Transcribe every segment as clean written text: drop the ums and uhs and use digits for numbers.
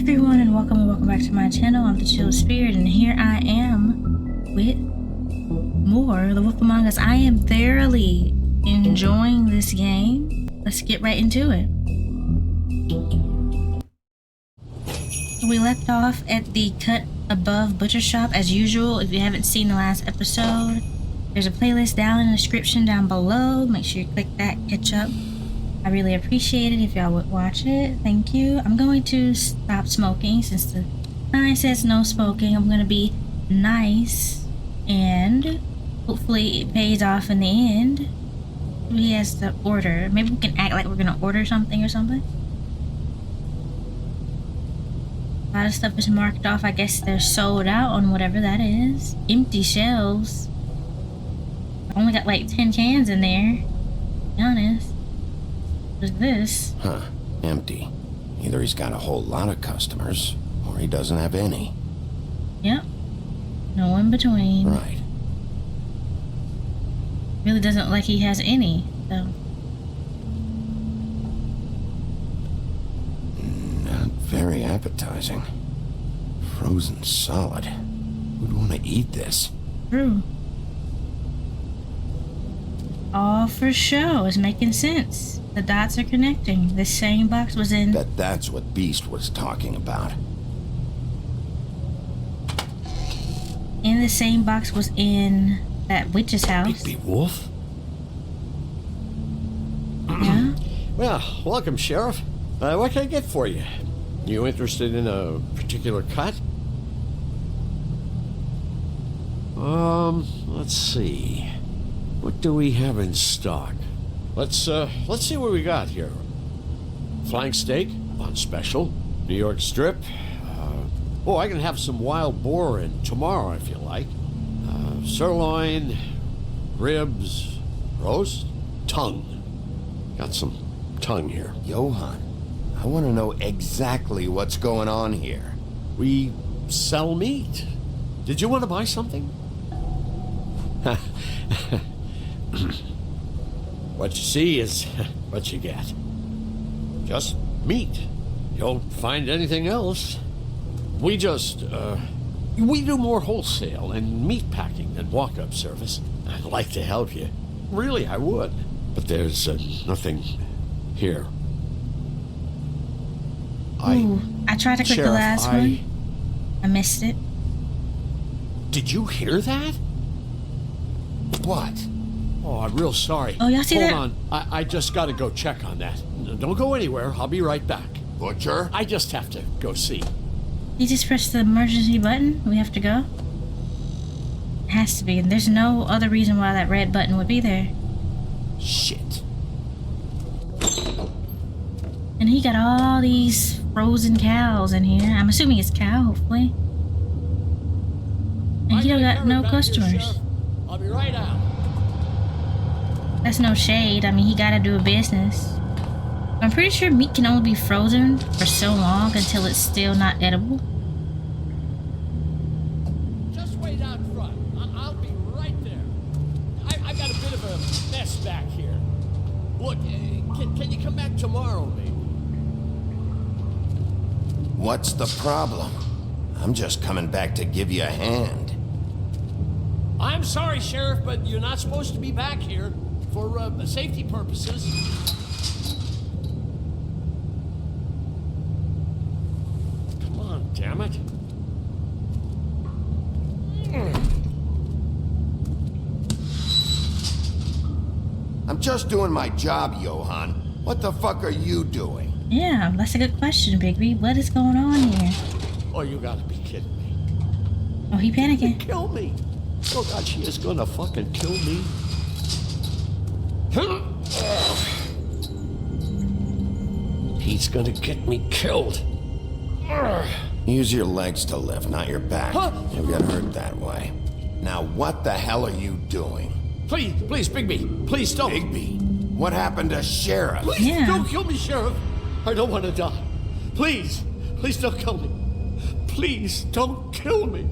everyone, and welcome back to my channel. I'm the Chill Spirit, and here I am with more The Wolf Among Us. I am thoroughly enjoying this game. Let's get right into it. We left off at the Cut Above Butcher Shop as usual. If you haven't seen the last episode, there's a playlist down in the description down below. Make sure you click that, catch up. I really appreciate it if y'all would watch it. Thank you. I'm going to stop smoking since the sign says no smoking. I'm going to be nice and hopefully it pays off in the end. He has to order. Maybe we can act like we're going to order something or something. A lot of stuff is marked off. I guess they're sold out on whatever that is. Empty shelves. I only got like 10 cans in there, to be honest. What is this? Huh. Empty. Either he's got a whole lot of customers, or he doesn't have any. Yep. No in between. Right. Really doesn't look like he has any, so. Not very appetizing. Frozen solid. Who'd want to eat this? True. All for show is making sense. The dots are connecting. This same box was in... That's what Beast was talking about. In the same box was in that witch's house. Bigby Wolf? Yeah? Well, welcome, Sheriff. What can I get for you? You interested in a particular cut? Let's see. What do we have in stock? Let's see what we got here. Flank steak on special. New York strip. I can have some wild boar in tomorrow if you like. Sirloin, ribs, roast, tongue. Got some tongue here. Johan, I want to know exactly what's going on here. We sell meat. Did you want to buy something? What you see is what you get. Just meat. You don't find anything else. We just, we do more wholesale and meat packing than walk-up service. I'd like to help you. Really, I would. But there's nothing here. Ooh, I tried to click Sheriff, the last one. I missed it. Did you hear that? What? Oh, I'm real sorry. Oh, y'all see that? Hold on. I just gotta go check on that. Don't go anywhere. I'll be right back. Butcher? I just have to go see. You just press the emergency button? We have to go? It has to be. There's no other reason why that red button would be there. Shit. And he got all these frozen cows in here. I'm assuming it's cow, hopefully. And he don't got no customers. I'll be right out. That's no shade. I mean, he gotta do a business. I'm pretty sure meat can only be frozen for so long until it's still not edible. Just wait out front. I'll be right there. I've got a bit of a mess back here. Look, can you come back tomorrow, maybe? What's the problem? I'm just coming back to give you a hand. I'm sorry, Sheriff, but you're not supposed to be back here for safety purposes. Come on, damn it. I'm just doing my job, Johan. What the fuck are you doing? Yeah, that's a good question, Bigby. What is going on here? Oh, you gotta be kidding me. Oh, he panicking. Kill me. Oh, God, she is gonna fucking kill me. He's gonna get me killed. Use your legs to lift, not your back. Huh? You'll get hurt that way. Now, what the hell are you doing? Please, Bigby, please don't. Bigby, what happened to Sheriff? Please Yeah. don't kill me, Sheriff. I don't want to die. Please don't kill me. Please don't kill me.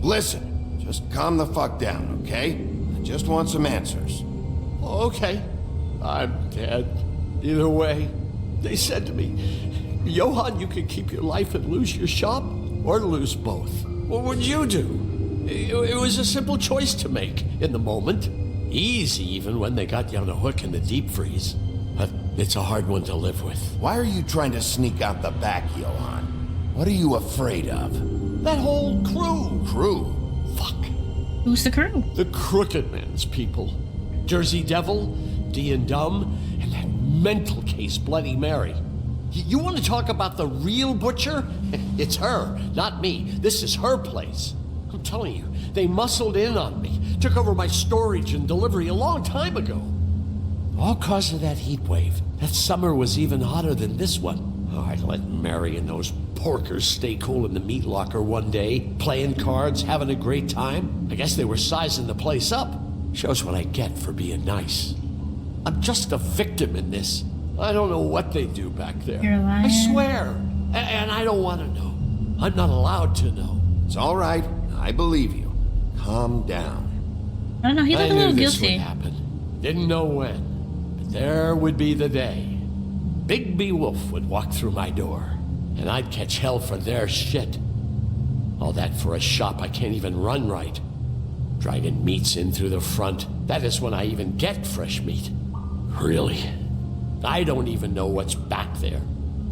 Listen, just calm the fuck down, okay? I just want some answers. Okay, I'm dead. Either way, they said to me, Johann, you can keep your life and lose your shop, or lose both. What would you do? It was a simple choice to make in the moment. Easy even when they got you on a hook in the deep freeze. But it's a hard one to live with. Why are you trying to sneak out the back, Johann? What are you afraid of? That whole crew. Crew? Fuck. Who's the crew? The Crooked Man's people. Jersey Devil, D and Dumb, and that mental case Bloody Mary. You want to talk about the real butcher? It's her, not me. This is her place. I'm telling you, they muscled in on me, took over my storage and delivery a long time ago. All cause of that heat wave. That summer was even hotter than this one. Oh, I let Mary and those porkers stay cool in the meat locker one day, playing cards, having a great time. I guess they were sizing the place up. Shows what I get for being nice. I'm just a victim in this. I don't know what they do back there. You're lying. I swear. And I don't want to know. I'm not allowed to know. It's all right. I believe you. Calm down. I don't know. He I looked a knew little this would guilty. happen. Didn't know when. But there would be the day. Big B Wolf would walk through my door, and I'd catch hell for their shit. All that for a shop I can't even run right. Dragging meats in through the front. That is when I even get fresh meat. Really? I don't even know what's back there.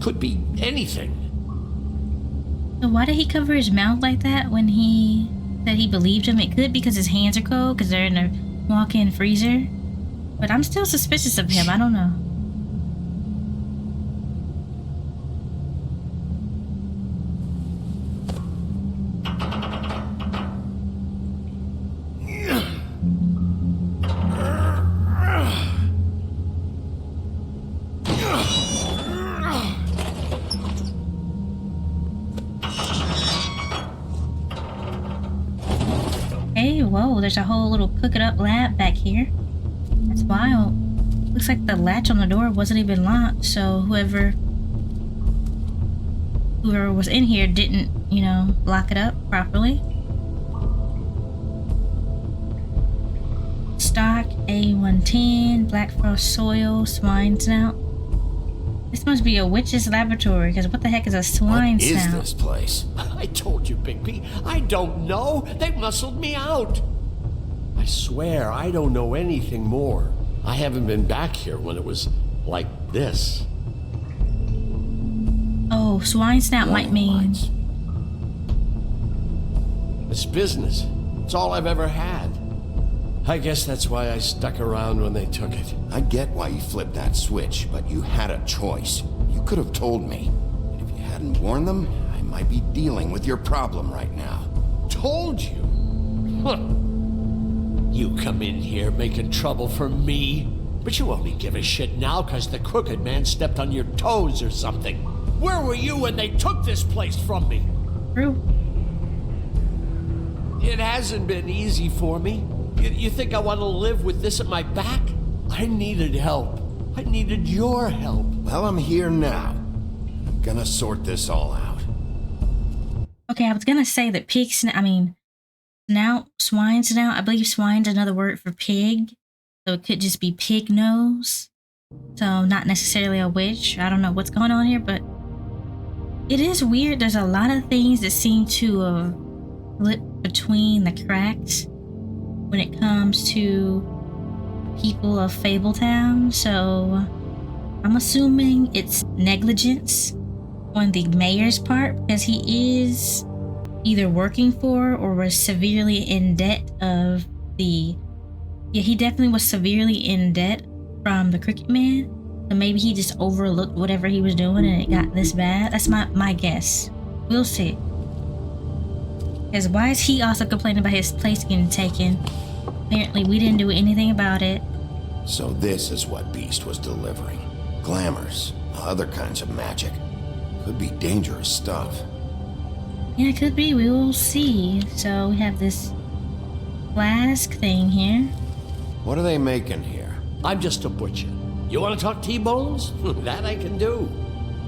Could be anything. So why did he cover his mouth like that when he said he believed him? It could because his hands are cold because they're in a walk-in freezer. But I'm still suspicious of him. I don't know. Hey, whoa, there's a whole little cook-it-up lab back here. That's wild. Looks like the latch on the door wasn't even locked, so whoever was in here didn't, lock it up properly. Stock A110, Black Frost soil, swine snout. This must be a witch's laboratory, because what the heck is a swine What is snout? this place? I told you, Big B. I don't know. They muscled me out. I swear I don't know anything more. I haven't been back here when it was like this. Oh, swine snout might mean... Lights. It's business. It's all I've ever had. I guess that's why I stuck around when they took it. I get why you flipped that switch, but you had a choice. You could have told me. And if you hadn't warned them, I might be dealing with your problem right now. Told you? Huh. You come in here making trouble for me, but you only give a shit now because the Crooked Man stepped on your toes or something. Where were you when they took this place from me? True. It hasn't been easy for me. You think I want to live with this at my back? I needed help. I needed your help. Well, I'm here now. I'm gonna sort this all out. Okay, I was gonna say that snout, swine snout. I believe swine's another word for pig. So it could just be pig nose. So not necessarily a witch. I don't know what's going on here, but it is weird. There's a lot of things that seem to slip between the cracks when it comes to people of Fabletown. So I'm assuming it's negligence on the mayor's part because he is either working for or was severely in debt of the... Yeah, he definitely was severely in debt from the Crooked Man. So maybe he just overlooked whatever he was doing and it got this bad. That's my guess. We'll see. Because why is he also complaining about his place getting taken? Apparently we didn't do anything about it. So this is what Beast was delivering. Glamours, other kinds of magic. Could be dangerous stuff. Yeah, it could be. We will see. So we have this flask thing here. What are they making here? I'm just a butcher. You want to talk T-bones? That I can do.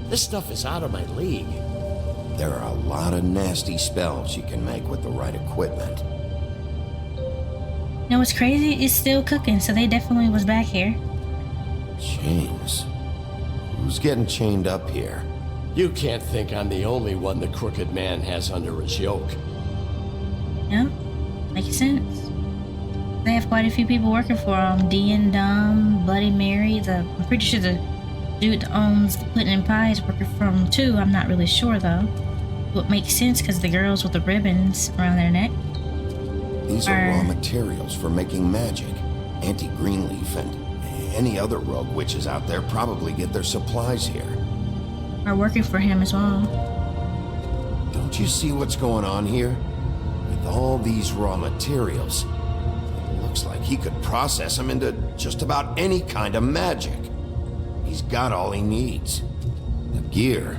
This stuff is out of my league. There are a lot of nasty spells you can make with the right equipment. You know what's crazy? It's still cooking, so they definitely was back here. Chains. Who's getting chained up here? You can't think I'm the only one the Crooked Man has under his yoke. Yep, makes sense. They have quite a few people working for them. Dean Dom, Bloody Mary, I'm pretty sure the dude that owns the Puddin' and Pie is working for them too. I'm not really sure though. What makes sense because the girls with the ribbons around their neck. These are raw materials for making magic. Auntie Greenleaf and any other rogue witches out there probably get their supplies here. Are working for him as well. Don't you see what's going on here? With all these raw materials, it looks like he could process them into just about any kind of magic. He's got all he needs. The gear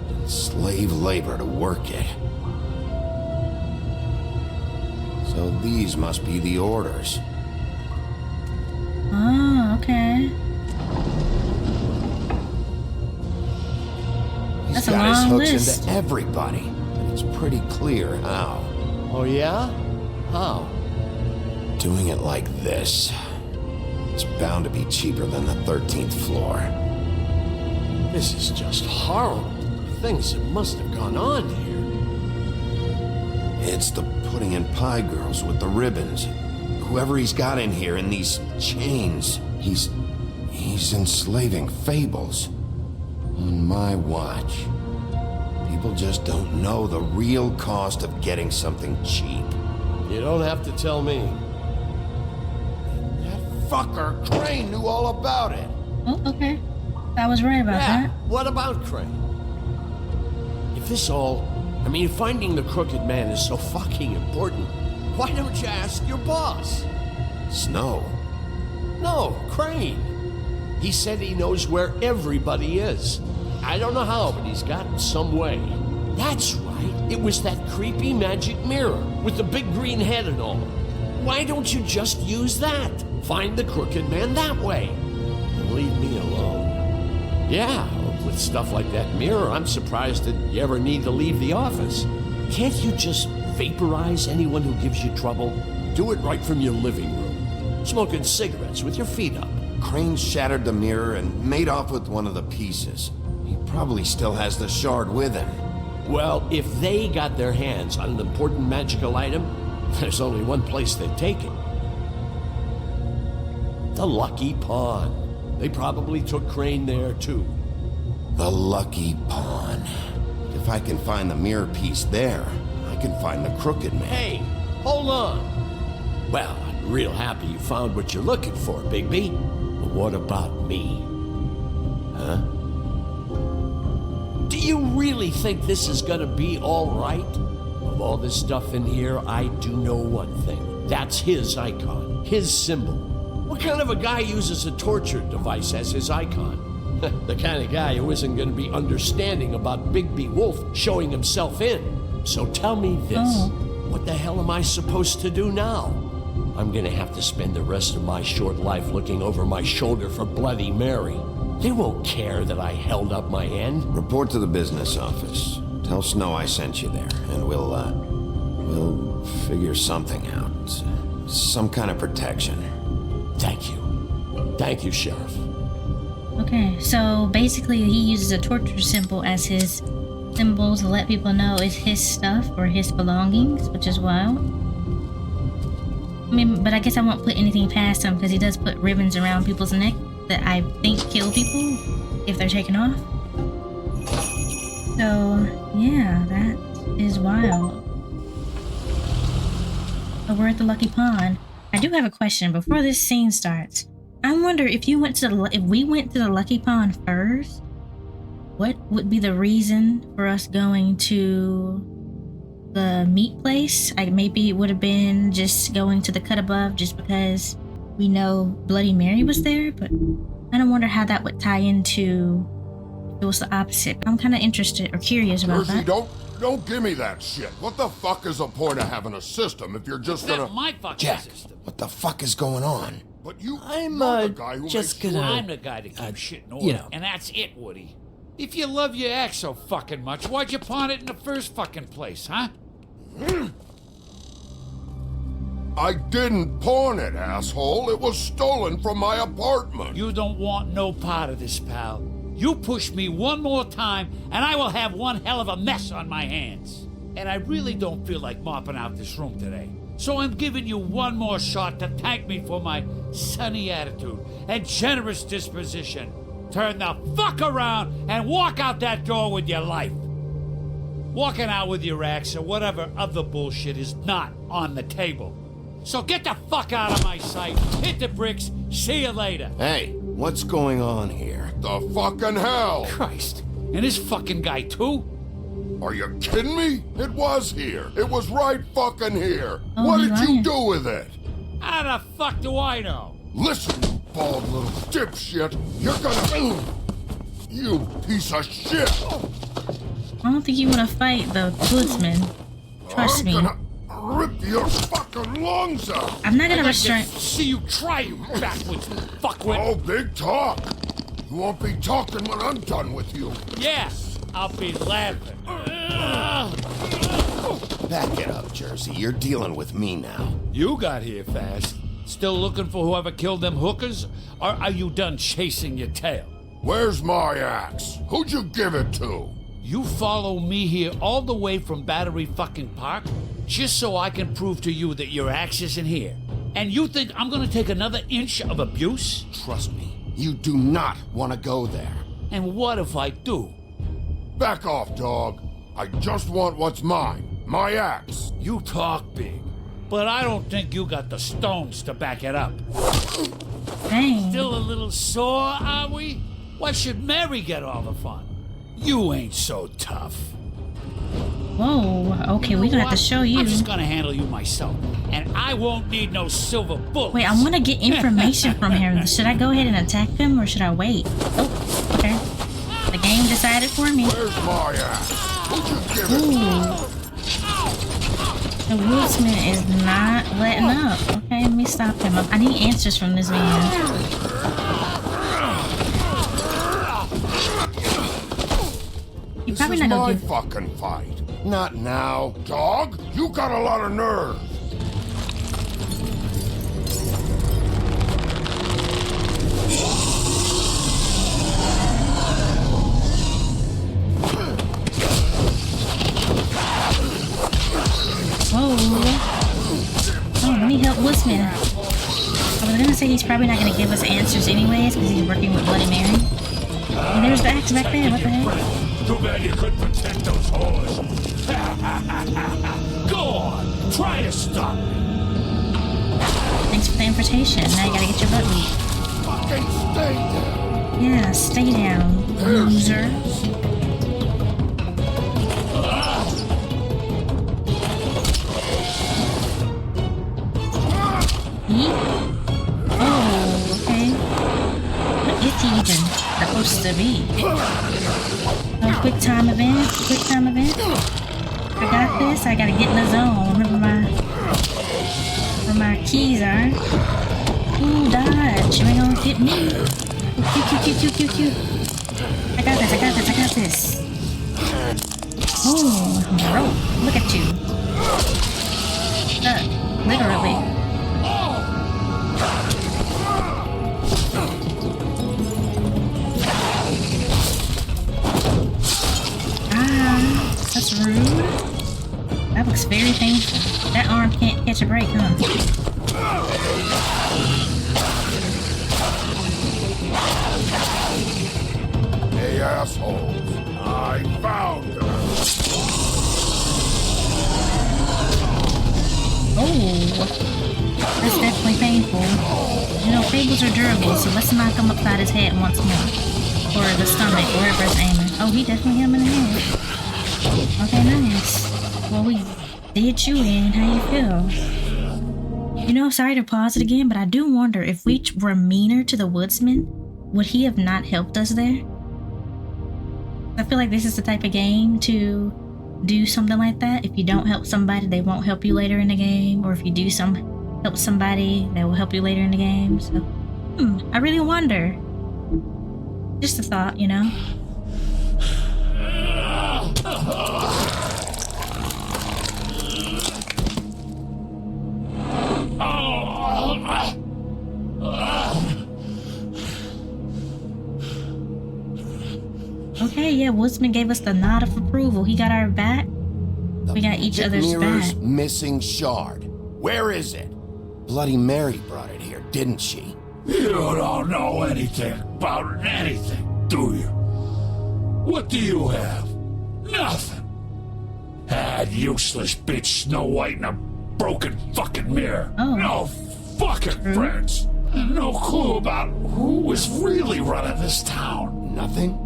and slave labor to work it. So these must be the orders. Oh, okay. He's That's a got his long hooks list. into everybody, and it's pretty clear how. Oh yeah? How? Doing it like this. It's bound to be cheaper than the 13th floor. This is just horrible. Things that must have gone on here. It's the Pudding and Pie girls with the ribbons. Whoever he's got in here in these chains, he's enslaving fables. On my watch. People just don't know the real cost of getting something cheap. You don't have to tell me. That fucker Crane knew all about it. Oh, okay. I was right about Yeah, that. what about Crane? If this all... I mean, finding the Crooked Man is so fucking important, why don't you ask your boss? Snow. No, Crane. He said he knows where everybody is. I don't know how, but he's got some way. That's right. It was that creepy magic mirror with the big green head and all. Why don't you just use that? Find the Crooked Man that way. And leave me alone. Yeah, with stuff like that mirror, I'm surprised that you ever need to leave the office. Can't you just vaporize anyone who gives you trouble? Do it right from your living room. Smoking cigarettes with your feet up. Crane shattered the mirror and made off with one of the pieces. He probably still has the shard with him. Well, if they got their hands on an important magical item, there's only one place they'd take it. The Lucky Pawn. They probably took Crane there, too. The Lucky Pawn. If I can find the mirror piece there, I can find the Crooked Man. Hey, hold on. Well, I'm real happy you found what you're looking for, Bigby. But what about me? Huh? Do you really think this is gonna be all right? Of all this stuff in here, I do know one thing. That's his icon, his symbol. What kind of a guy uses a torture device as his icon? The kind of guy who isn't gonna be understanding about Bigby Wolf showing himself in. So tell me this. What the hell am I supposed to do now? I'm gonna have to spend the rest of my short life looking over my shoulder for Bloody Mary. They won't care that I held up my end. Report to the business office. Tell Snow I sent you there, and we'll figure something out. Some kind of protection. Thank you. Thank you, Sheriff. Okay, so basically he uses a torture symbol as his symbol to let people know it's his stuff or his belongings, which is wild. I mean, but I guess I won't put anything past him because he does put ribbons around people's neck that I think kill people if they're taken off. So, yeah, that is wild. But we're at the Lucky Pawn. I do have a question before this scene starts. I wonder if we went to the Lucky Pawn first, what would be the reason for us going to the meat place? Maybe it would have been just going to the cut above just because we know Bloody Mary was there, but I don't wonder how that would tie into if it was the opposite. I'm kind of interested or curious about Jersey, that. don't give me that shit. What the fuck is the point of having a system if you're just That's gonna... my fucking Jack, system. what the fuck is going on? But you're I'm, the guy who just makes gonna- I'm the guy that keeps shit in order, you know. and that's it, Woody. If you love your ex so fucking much, why'd you pawn it in the first fucking place, huh? I didn't pawn it, asshole. It was stolen from my apartment. You don't want no part of this, pal. You push me one more time, and I will have one hell of a mess on my hands. And I really don't feel like mopping out this room today. So I'm giving you one more shot to thank me for my sunny attitude and generous disposition. Turn the fuck around and walk out that door with your life. Walking out with your axe or whatever other bullshit is not on the table. So get the fuck out of my sight, hit the bricks, see you later. Hey, what's going on here? The fucking hell! Christ, and this fucking guy too? Are you kidding me? It was here. It was right fucking here. Oh, What he's did you lying. do with it? How the fuck do I know? Listen, you bald little dipshit. You're gonna... You piece of shit! I don't think you want to fight the woodsman. Trust I'm me. gonna rip your fucking lungs out! I'm not gonna I'd like to restrain. see you try, you backwards fuckwit. Oh, big talk. You won't be talking when I'm done with you. Yes, I'll be laughing. Back it up, Jersey. You're dealing with me now. You got here fast. Still looking for whoever killed them hookers? Or are you done chasing your tail? Where's my axe? Who'd you give it to? You follow me here all the way from Battery fucking Park just so I can prove to you that your axe isn't here. And you think I'm gonna take another inch of abuse? Trust me, you do not want to go there. And what if I do? Back off, dog. I just want what's mine. My axe. You talk big, but I don't think you got the stones to back it up. Dang. Still a little sore, are we? Why should Mary get all the fun? You ain't so tough. Whoa. Okay, we're gonna have to What? show you. I'm just gonna handle you myself, and I won't need no silver bullets. Wait, I want to get information from him. Should I go ahead and attack him or should I wait? Oh, okay. The game decided for me. Where's my axe? Who'd you give it Ooh. The woodsman is not letting up. Okay, let me stop him. I need answers from this man. You're This probably is not gonna my give. fucking fight. Not now. Dog, you got a lot of nerve. Whoa. Oh, let me help Woodsman. I was gonna say he's probably not gonna give us answers anyways because he's working with Bloody Mary. And there's the axe back there. What the heck? Too bad you couldn't protect those whores. Go on, try to stop me. Thanks for the invitation. Now you gotta get your butt beat. Fucking stay there. Yeah, stay down, loser. Yeet. Oh, okay. What is he even supposed to be? Oh, quick time event. Quick time event. I got this. I gotta get in the zone. Remember where my keys are. Ooh, dodge. You ain't gonna get me. Cute. I got this. I got this. Ooh, bro. Look at you. Literally. That's rude. That looks very painful. That arm can't catch a break, huh? Hey, assholes. I found her. Oh, that's definitely painful. You know, fables are durable, so let's knock him upside his head once more. Or the stomach, wherever it's aiming. Oh, he definitely hit him in the head. Okay, nice. Well, we did you in. How you feel? You know, sorry to pause it again, but I do wonder if we were meaner to the woodsman, would he have not helped us there? I feel like this is the type of game to do something like that. If you don't help somebody, they won't help you later in the game. Or if you do help somebody, they will help you later in the game. So, I really wonder. Just a thought, you know? yeah, Woodsman gave us the nod of approval. He got our back. We got each magic other's mirror's back. missing shard. Where is it? Bloody Mary brought it here, didn't she? You don't know anything about anything, do you? What do you have? Nothing. That useless bitch Snow White in a broken fucking mirror. Oh. No fucking friends. And no clue about who was really running this town. Nothing?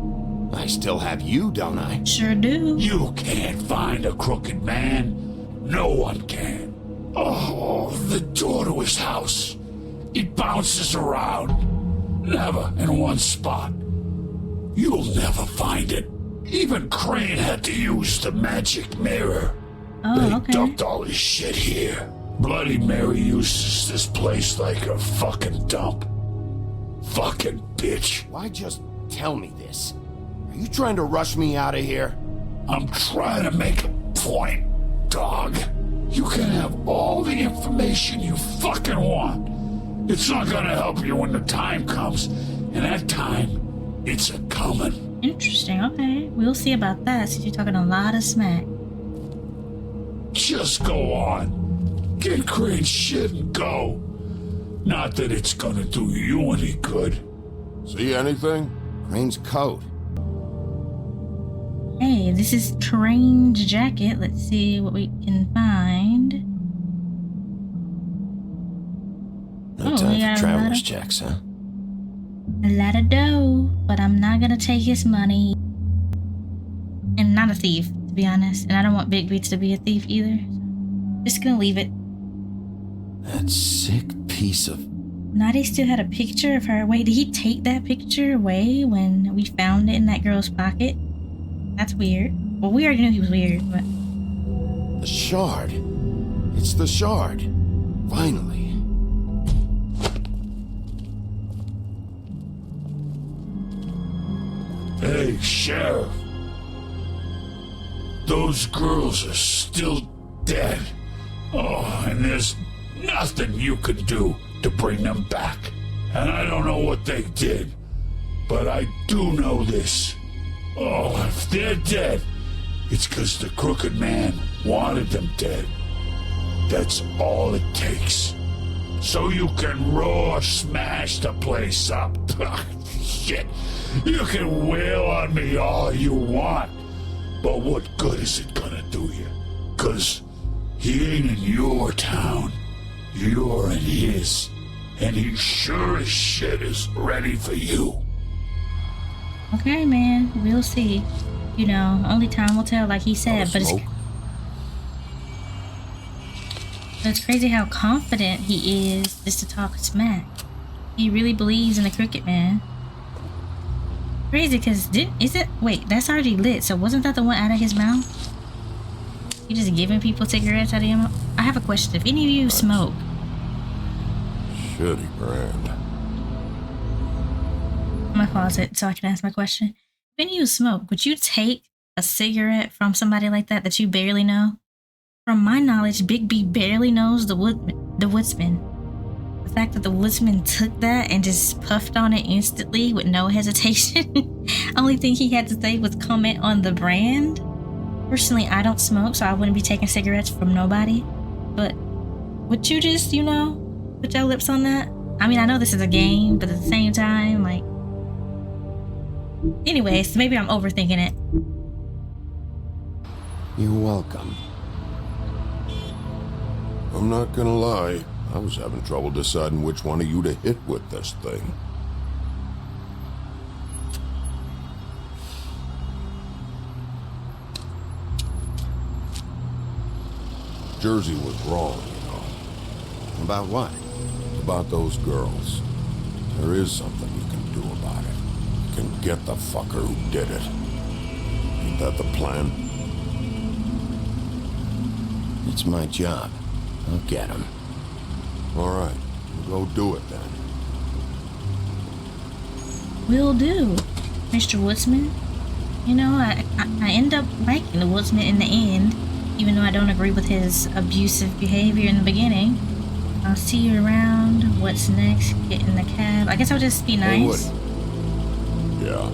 I still have you, don't I? Sure do. You can't find a crooked man. No one can. Oh, the door to his house. It bounces around. Never in one spot. You'll never find it. Even Crane had to use the magic mirror. Oh, They okay. dumped all his shit here. Bloody Mary uses this place like a fucking dump. Fucking bitch. Why just tell me this? Are you trying to rush me out of here? I'm trying to make a point, dog. You can have all the information you fucking want. It's not gonna help you when the time comes. And that time, it's a coming. Interesting. Okay. We'll see about that since you're talking a lot of smack. Just go on. Get Crane's shit and go. Not that it's gonna do you any good. See anything? Crane's coat. Hey, this is Crane's jacket. Let's see what we can find. No Oh, time we got for a lot traveler's of- checks, huh? A lot of dough, but I'm not gonna take his money. And not a thief, to be honest. And I don't want Big Beats to be a thief either. Just gonna leave it. That sick piece of... Nadi still had a picture of her. Wait, did he take that picture away when we found it in that girl's pocket? That's weird. Well, we already knew he was weird, but... The shard. It's the shard. Finally. Hey, Sheriff. Those girls are still dead. Oh, and there's nothing you can do to bring them back. And I don't know what they did, but I do know this. Oh, if they're dead, it's because the crooked man wanted them dead. That's all it takes. So you can roar smash the place up. Shit. You can wail on me all you want, but what good is it gonna do you? 'Cause he ain't in your town. You're in his. And he sure as shit is ready for you. Okay, man. We'll see. You know, only time will tell, like he said. But it's crazy how confident he is just to talk smack. He really believes in the Crooked Man. Crazy, because wait, that's already lit, so wasn't that the one out of his mouth? You just giving people cigarettes out of your mouth? I have a question. If any of you smoke, Shitty brand. I'm gonna pause it so I can ask my question. If any of you smoke, would you take a cigarette from somebody like that you barely know? From my knowledge, Big B barely knows the Woodsman. The fact that the Woodsman took that and just puffed on it instantly with no hesitation. Only thing he had to say was comment on the brand. Personally, I don't smoke, so I wouldn't be taking cigarettes from nobody. But would you just, put your lips on that? I mean, I know this is a game, but at the same time, like... Anyways, maybe I'm overthinking it. You're welcome. I'm not gonna lie. I was having trouble deciding which one of you to hit with this thing. Jersey was wrong, About what? about those girls. There is something you can do about it. You can get the fucker who did it. Ain't that the plan? It's my job. I'll get him. All right, we'll go do it then. Will do, Mr. Woodsman. I end up liking the Woodsman in the end, even though I don't agree with his abusive behavior in the beginning. I'll see you around. What's next? Get in the cab. I guess I'll just be Hey, nice. Yeah.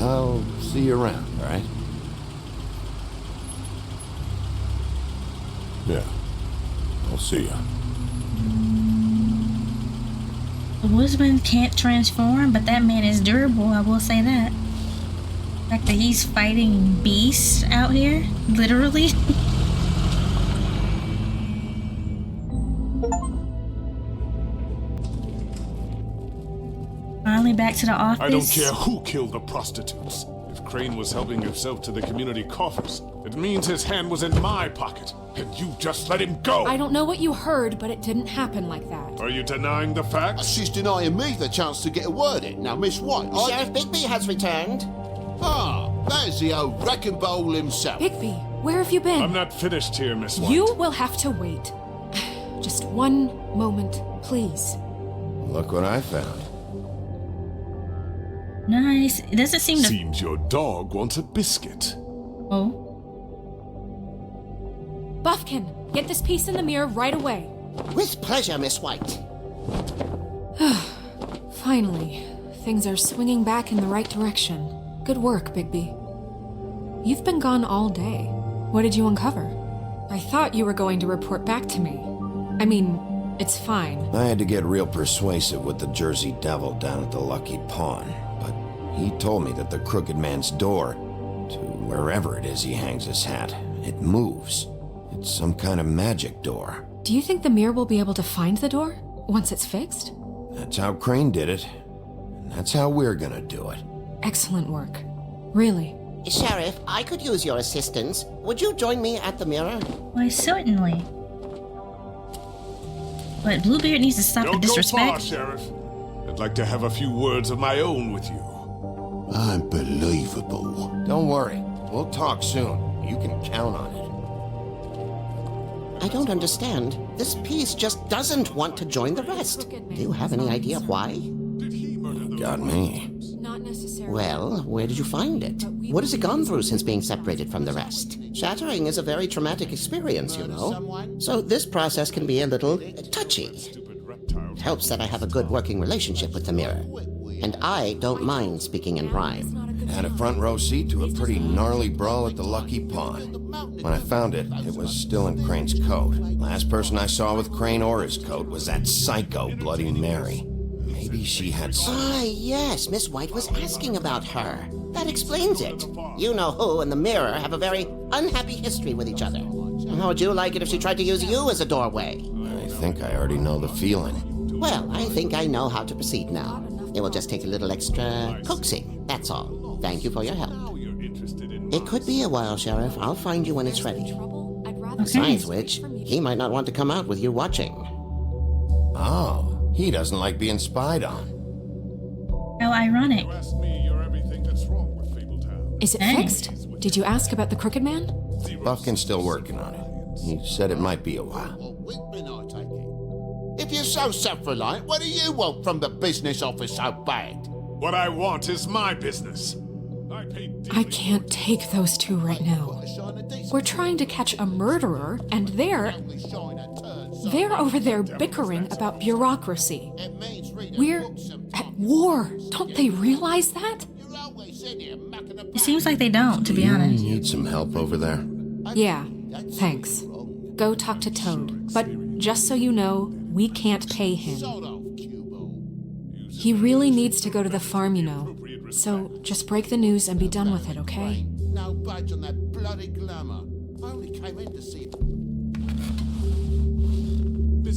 I'll see you around, all right? Yeah. I'll see ya. The woodsman can't transform, but that man is durable, I will say that. The fact that he's fighting beasts out here, literally. Finally back to the office. I don't care who killed the prostitutes. If Crane was helping himself to the community coffers, it means his hand was in my pocket, and you just let him go! I don't know what you heard, but it didn't happen like that. Are you denying the facts? She's denying me the chance to get a word in. Now, Miss White, Sheriff Bigby has returned. there's the old wrecking bowl himself. Bigby, where have you been? I'm not finished here, Miss White. You will have to wait. Just one moment, please. Look what I found. Nice. It doesn't seem to. Seems your dog wants a biscuit. Oh. Buffkin, get this piece in the mirror right away. With pleasure, Miss White. Finally, things are swinging back in the right direction. Good work, Bigby. You've been gone all day. What did you uncover? I thought you were going to report back to me. I mean, it's fine. I had to get real persuasive with the Jersey Devil down at the Lucky Pawn, but he told me that the Crooked Man's door, to wherever it is he hangs his hat, it moves. It's some kind of magic door. Do you think the mirror will be able to find the door once it's fixed? That's how Crane did it, and that's how we're gonna do it. Excellent work. Really. Sheriff, I could use your assistance. Would you join me at the mirror? Why, certainly. But Bluebeard needs to stop the Don't go far, disrespect. Sheriff. I'd like to have a few words of my own with you. Unbelievable. Don't worry, we'll talk soon. You can count on it. I don't understand. This piece just doesn't want to join the rest. Do you have any idea why? Did he murder the Got me. Not necessarily. Well, where did you find it? What has it gone through since being separated from the rest? Shattering is a very traumatic experience, you know. So this process can be a little touchy. stupid reptile? It helps that I have a good working relationship with the mirror. And I don't mind speaking in rhyme. Had a front row seat to a pretty gnarly brawl at the Lucky Pawn. When I found it, it was still in Crane's coat. Last person I saw with Crane or his coat was that psycho Bloody Mary. Maybe she had some... Ah, yes, Miss White was asking about her. That explains it. You know who and the mirror have a very unhappy history with each other. How would you like it if she tried to use you as a doorway? I think I already know the feeling. Well, I think I know how to proceed now. It will just take a little extra coaxing, that's all. Thank you for your help. Now you're interested in It could be a while, Sheriff. I'll find you when it's ready. I'd rather Besides which, he might not want to come out with you watching. Oh, he doesn't like being spied on. How ironic. You asked me, you're everything that's wrong with Fabletown. Is it Dang. fixed? Did you ask about the Crooked Man? Buffkin's still working on it. He said it might be a while. If you're so self-reliant, what do you want from the business office so bad? What I want is my business. I pay I can't take those two right now. We're trying to catch a murderer, and they're over there bickering about bureaucracy. We're at war. Don't they realize that? It seems like they don't, to be honest. Need some help over there? Yeah, thanks. Go talk to Toad. But just so you know, we can't pay him. He really needs to go to the farm, you know. So just break the news and be done with it, okay? No budge on that bloody glamour. I only came in to see...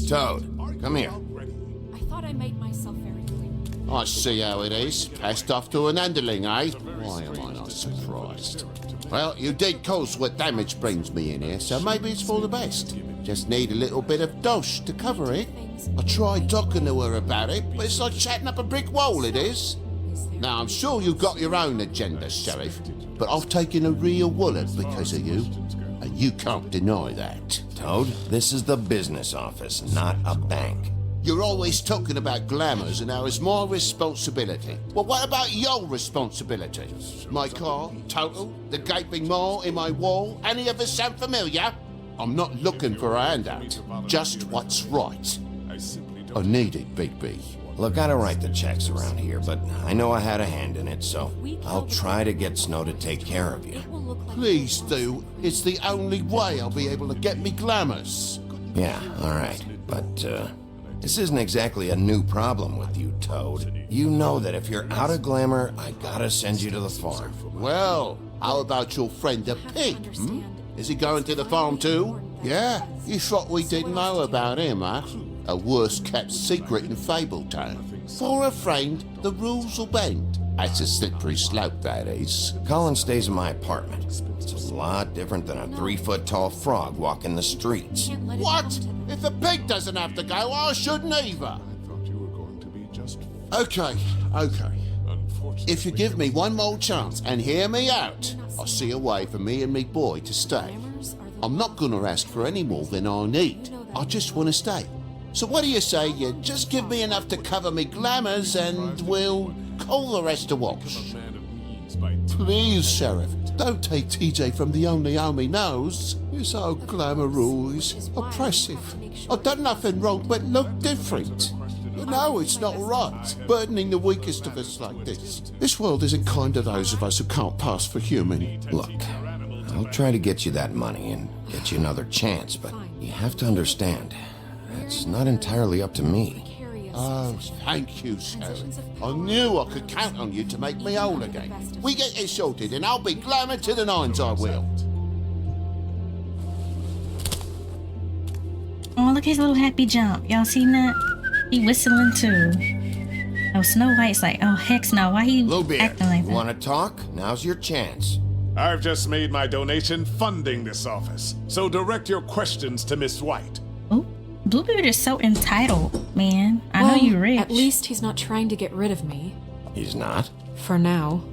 Toad, come here. I thought I made myself very clear. I see how it is. Passed off to an underling, eh? Why am I not surprised? Well, you did cause what damage brings me in here, so maybe it's for the best. Just need a little bit of dosh to cover it. I tried talking to her about it, but it's like chatting up a brick wall, it is. Now, I'm sure you've got your own agenda, Sheriff, but I've taken a real wallet because of you, and you can't deny that. Toad, this is the business office, not a bank. You're always talking about glamours and how it's my responsibility. Well, what about your responsibility? My car, total, the gaping maw in my wall, any of us sound familiar? I'm not looking for a handout, just what's right. I simply I don't need it, Bigby. Look, I don't write the checks around here, but I know I had a hand in it, so I'll try to get Snow to take care of you. Please do. It's the only way I'll be able to get me glamours. Yeah, alright. But, this isn't exactly a new problem with you, Toad. You know that if you're out of glamour, I gotta send you to the farm. Well, how about your friend the pig? Is he going to the farm too? Yeah? You thought we didn't know about him, huh? A worst-kept secret in Fabletown. For a friend, the rules will bend. That's a slippery slope, that is. Colin stays in my apartment. It's a lot different than a 3-foot-tall frog walking the streets. What? If the pig doesn't have to go, I shouldn't either. Okay. If you give me one more chance and hear me out, I'll see a way for me and me boy to stay. I'm not gonna ask for any more than I need. I just want to stay. So what do you say you just give me enough to cover me glamours and we'll call the rest a wash? Please, Sheriff, don't take TJ from the only home he knows. His old glamour rule is oppressive. I've done nothing wrong but look different. You know it's not right, burdening the weakest of us like this. This world isn't kind to those of us who can't pass for human. Look, I'll try to get you that money and get you another chance, but you have to understand, it's not entirely up to me. Oh, thank you, Sheriff. I knew I could count on you to make me whole again. We get it sorted and I'll be glamour to the nines, I will. Oh, look at his little happy jump. Y'all seen that? He whistling too. Oh, Snow White's like, oh heck no, why he Bluebeard, acting like you that? wanna talk? Now's your chance. I've just made my donation funding this office, so direct your questions to Miss White. Oh, Bluebeard is so entitled, man. I know you're rich. At least he's not trying to get rid of me. He's not? For now.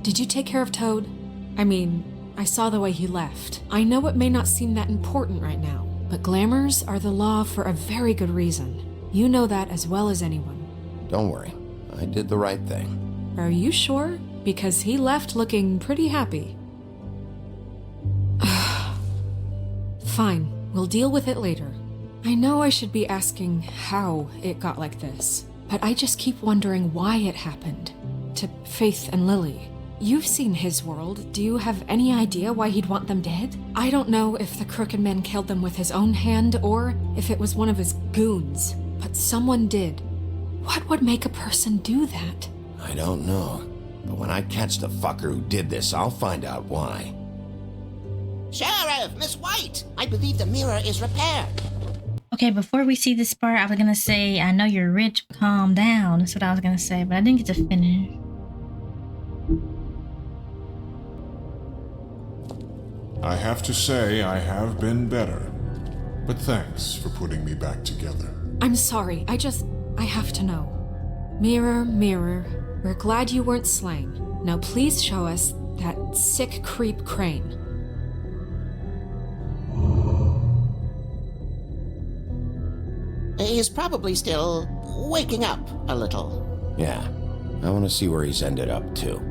Did you take care of Toad? I mean, I saw the way he left. I know it may not seem that important right now, but glamours are the law for a very good reason. You know that as well as anyone. Don't worry, I did the right thing. Are you sure? Because he left looking pretty happy. Fine, we'll deal with it later. I know I should be asking how it got like this, but I just keep wondering why it happened. To Faith and Lily. You've seen his world. Do you have any idea why he'd want them dead? I don't know if the Crooked Man killed them with his own hand or if it was one of his goons, but someone did. What would make a person do that? I don't know. But when I catch the fucker who did this, I'll find out why. Sheriff, Miss White, I believe the mirror is repaired. Okay, before we see this part, I was gonna say, I know you're rich, calm down. That's what I was gonna say, but I didn't get to finish. I have to say I have been better. But thanks for putting me back together. I'm sorry, I have to know. Mirror, mirror, we're glad you weren't slain. Now please show us that sick creep Crane. He's probably still waking up a little. Yeah, I want to see where he's ended up, too.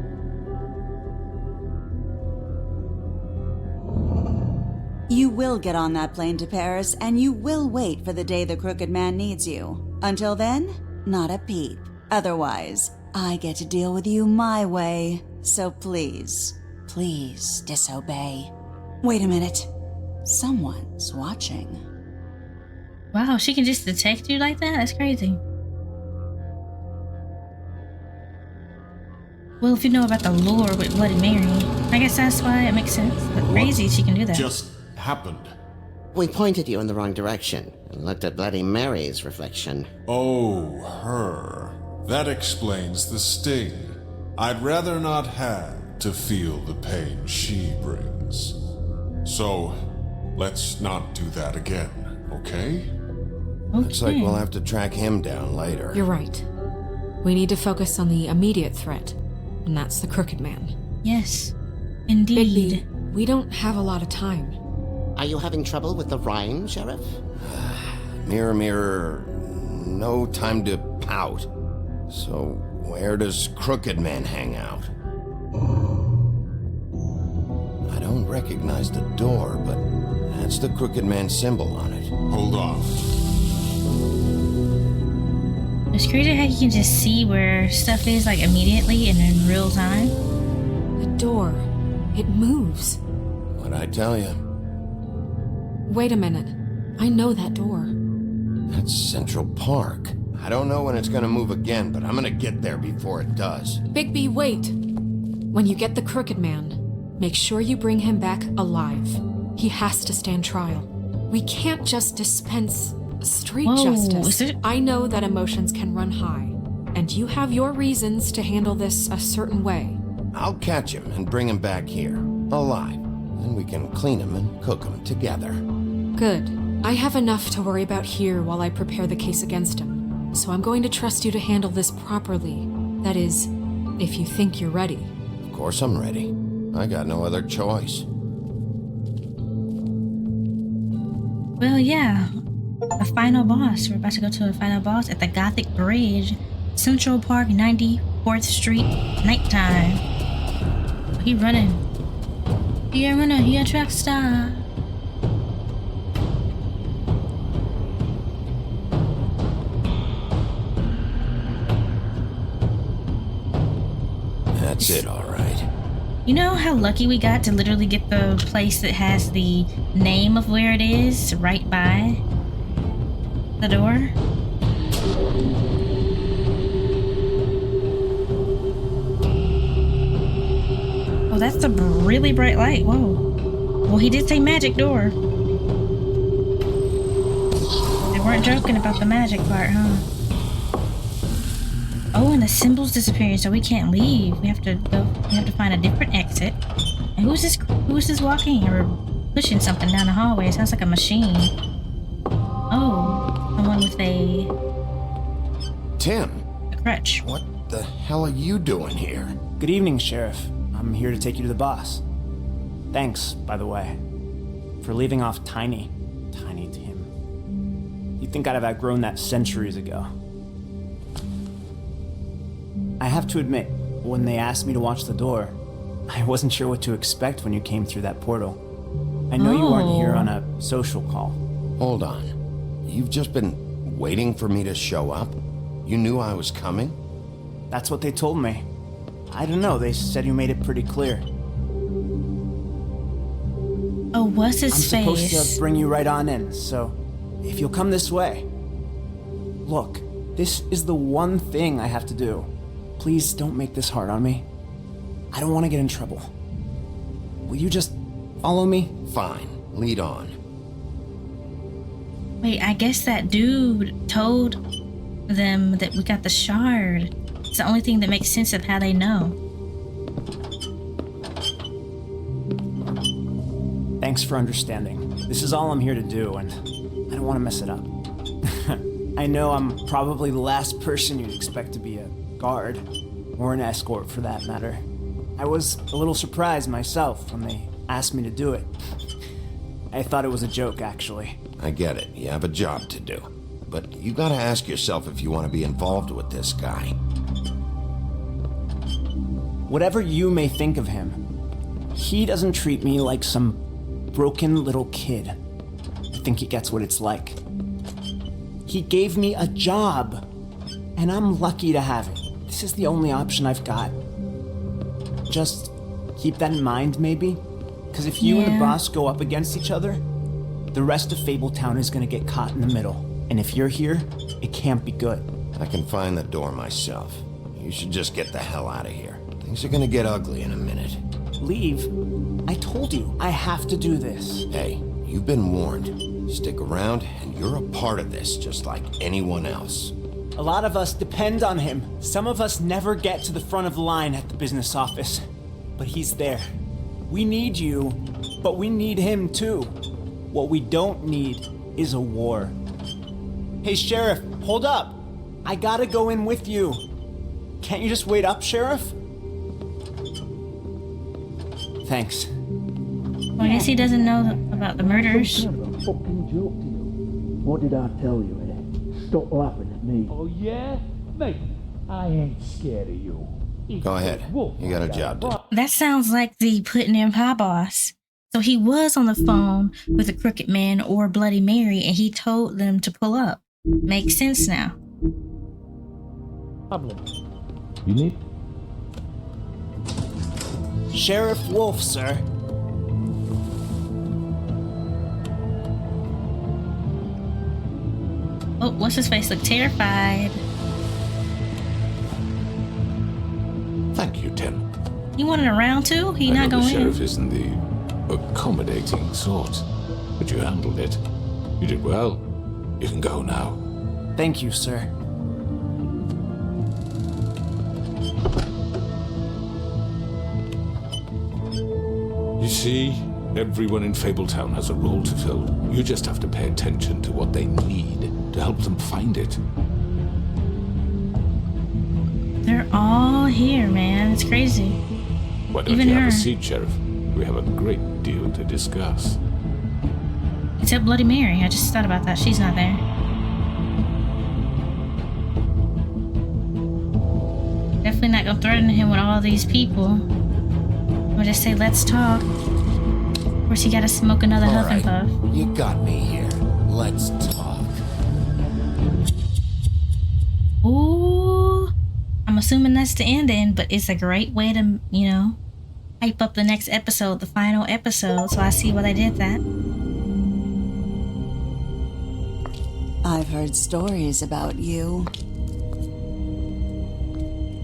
You will get on that plane to Paris, and you will wait for the day the Crooked Man needs you. Until then, not a peep. Otherwise, I get to deal with you my way. So please, please disobey. Wait a minute. Someone's watching. Wow, she can just detect you like that? That's crazy. Well, if you know about the lore with Bloody Mary, I guess that's why it makes sense. But crazy she can do that. Just happened. We pointed you in the wrong direction and looked at Bloody Mary's reflection. Oh, her. That explains the sting. I'd rather not have to feel the pain she brings. So, let's not do that again, okay? Looks like we'll have to track him down later. You're right. We need to focus on the immediate threat, and that's the Crooked Man. Yes, indeed. Bigby, we don't have a lot of time. Are you having trouble with the rhyme, Sheriff? Mirror, mirror, no time to pout. So, where does Crooked Man hang out? I don't recognize the door, but that's the Crooked Man symbol on it. Hold on. It's crazy how you can just see where stuff is like immediately and in real time. The door. It moves. What'd I tell you? Wait a minute. I know that door. That's Central Park. I don't know when it's gonna move again, but I'm gonna get there before it does. Bigby, wait. When you get the Crooked Man, make sure you bring him back alive. He has to stand trial. We can't just dispense street Whoa, justice. is it- I know that emotions can run high, and you have your reasons to handle this a certain way. I'll catch him and bring him back here, alive. Then we can clean him and cook him together. Good. I have enough to worry about here while I prepare the case against him. So I'm going to trust you to handle this properly. That is, if you think you're ready. Of course I'm ready. I got no other choice. Well, yeah. The final boss. We're about to go to the final boss at the Gothic Bridge. Central Park, 94th Street, nighttime. He running. He a runner, he a track star. That's it, all right. You know how lucky we got to literally get the place that has the name of where it is right by the door? Oh, that's a really bright light. Whoa. Well, he did say magic door. They weren't joking about the magic part, huh? Oh, and the symbol's disappearing, so we can't leave. We have to go. We have to find a different exit. And who's this? Who's this walking or pushing something down the hallway? It sounds like a machine. Oh, someone with a Tim, crutch. what the hell are you doing here? Good evening, Sheriff. I'm here to take you to the boss. Thanks, by the way, for leaving off Tiny. Tiny Tim. You'd think I'd have outgrown that centuries ago. I have to admit, when they asked me to watch the door, I wasn't sure what to expect when you came through that portal. I know you weren't here on a social call. Hold on. You've just been waiting for me to show up? You knew I was coming? That's what they told me. I don't know, they said you made it pretty clear. Oh, what's his I'm face? supposed to bring you right on in, so if you'll come this way. Look, this is the one thing I have to do. Please don't make this hard on me. I don't want to get in trouble. Will you just follow me? Fine. Lead on. Wait, I guess that dude told them that we got the shard. It's the only thing that makes sense of how they know. Thanks for understanding. This is all I'm here to do, and I don't want to mess it up. I know I'm probably the last person you'd expect to be a guard, or an escort for that matter. I was a little surprised myself when they asked me to do it. I thought it was a joke, actually. I get it. You have a job to do. But you gotta ask yourself if you want to be involved with this guy. Whatever you may think of him, he doesn't treat me like some broken little kid. I think he gets what it's like. He gave me a job, and I'm lucky to have it. This is the only option I've got. Just keep that in mind, maybe? Because if you and the boss go up against each other, the rest of Fabletown is going to get caught in the middle. And if you're here, it can't be good. I can find the door myself. You should just get the hell out of here. Things are gonna get ugly in a minute. Leave? I told you, I have to do this. Hey, you've been warned. Stick around, and you're a part of this, just like anyone else. A lot of us depend on him. Some of us never get to the front of the line at the business office. But he's there. We need you, but we need him too. What we don't need is a war. Hey, Sheriff, hold up. I gotta go in with you. Can't you just wait up, Sheriff? Thanks. Well, I guess he doesn't know about the murders. What did I tell you, eh? Stop laughing at me. Oh, yeah? Mate, I ain't scared of you. Go ahead. You got a job to do. That sounds like the putting in pie boss. So he was on the phone with the Crooked Man or Bloody Mary, and he told them to pull up. Makes sense now. Problem. You need? Sheriff Wolf, sir. Oh, what's his face? Look terrified. Thank you, Tim. He wanted around too? He I not know the going sheriff in? isn't the accommodating sort, but you handled it. You did well. You can go now. Thank you, sir. You see, everyone in Fabletown has a role to fill. You just have to pay attention to what they need to help them find it. They're all here, man. It's crazy. Why don't Even you have her. a seat, Sheriff? We have a great deal to discuss. Except Bloody Mary. I just thought about that. She's not there. Definitely not gonna threaten him with all these people. Or just say, let's talk. Of course, you gotta smoke another All huff and right, puff. you got me here. Let's talk. Ooh. I'm assuming that's the ending, but it's a great way to, you know, hype up the next episode, the final episode. So I see why they did that. I've heard stories about you.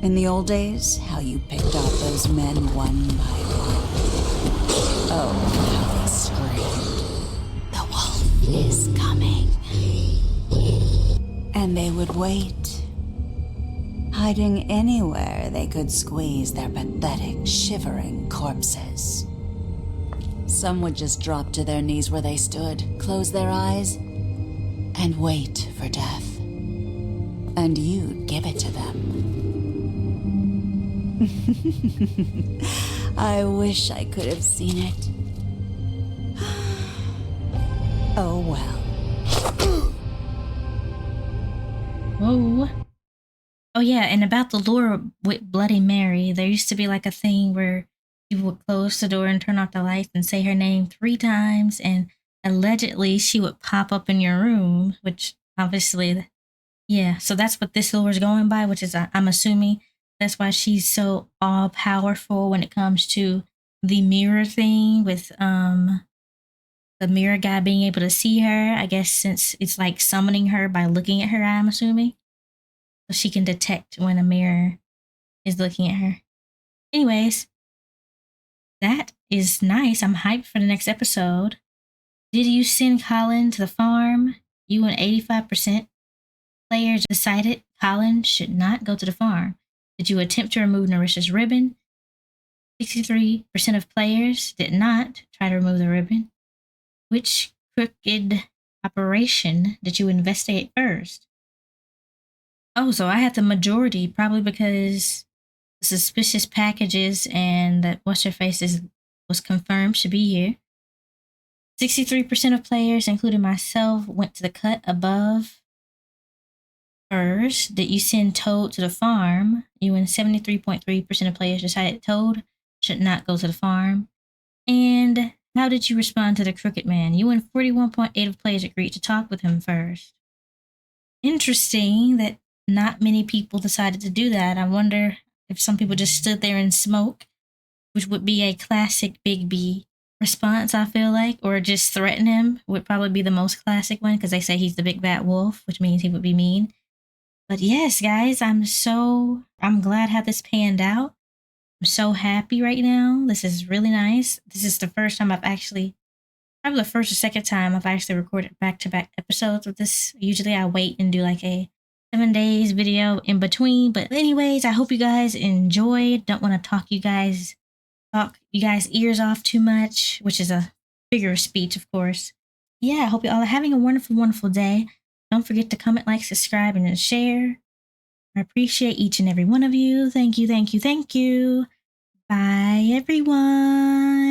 In the old days, how you picked off those men one by one. Oh, how they screamed. The wolf is coming. And they would wait, hiding anywhere they could squeeze their pathetic, shivering corpses. Some would just drop to their knees where they stood, close their eyes, and wait for death. And you'd give it to them. I wish I could have seen it. Oh well. Whoa. Oh yeah, and about the lore with Bloody Mary, there used to be like a thing where people would close the door and turn off the lights and say her name 3 times, and allegedly she would pop up in your room, which obviously, yeah, so that's what this lore is going by, which is, I'm assuming, that's why she's so all powerful when it comes to the mirror thing with the mirror guy being able to see her. I guess since it's like summoning her by looking at her, I'm assuming. So she can detect when a mirror is looking at her. Anyways, that is nice. I'm hyped for the next episode. Did you send Colin to the farm? You and 85% players decided Colin should not go to the farm. Did you attempt to remove Narisha's ribbon? 63% of players did not try to remove the ribbon. Which crooked operation did you investigate first? Oh, so I had the majority, probably because the suspicious packages and that what's-her-face was confirmed should be here. 63% of players, including myself, went to the cut above. First, did you send Toad to the farm? You and 73.3% of players decided Toad should not go to the farm. And how did you respond to the Crooked Man? You and 41.8% of players agreed to talk with him first. Interesting that not many people decided to do that. I wonder if some people just stood there and smoked, which would be a classic Big B response, I feel like, or just threaten him would probably be the most classic one because they say he's the big bad wolf, which means he would be mean. But yes, guys, I'm glad how this panned out. I'm so happy right now. This is really nice. This is the first time probably the first or second time I've actually recorded back-to-back episodes of this. Usually I wait and do like a 7 days video in between. But anyways, I hope you guys enjoyed. Don't want to talk you guys ears off too much, which is a figure of speech, of course. Yeah, I hope you all are having a wonderful, wonderful day. Don't forget to comment, like, subscribe, and share. I appreciate each and every one of you. Thank you, thank you, thank you. Bye, everyone.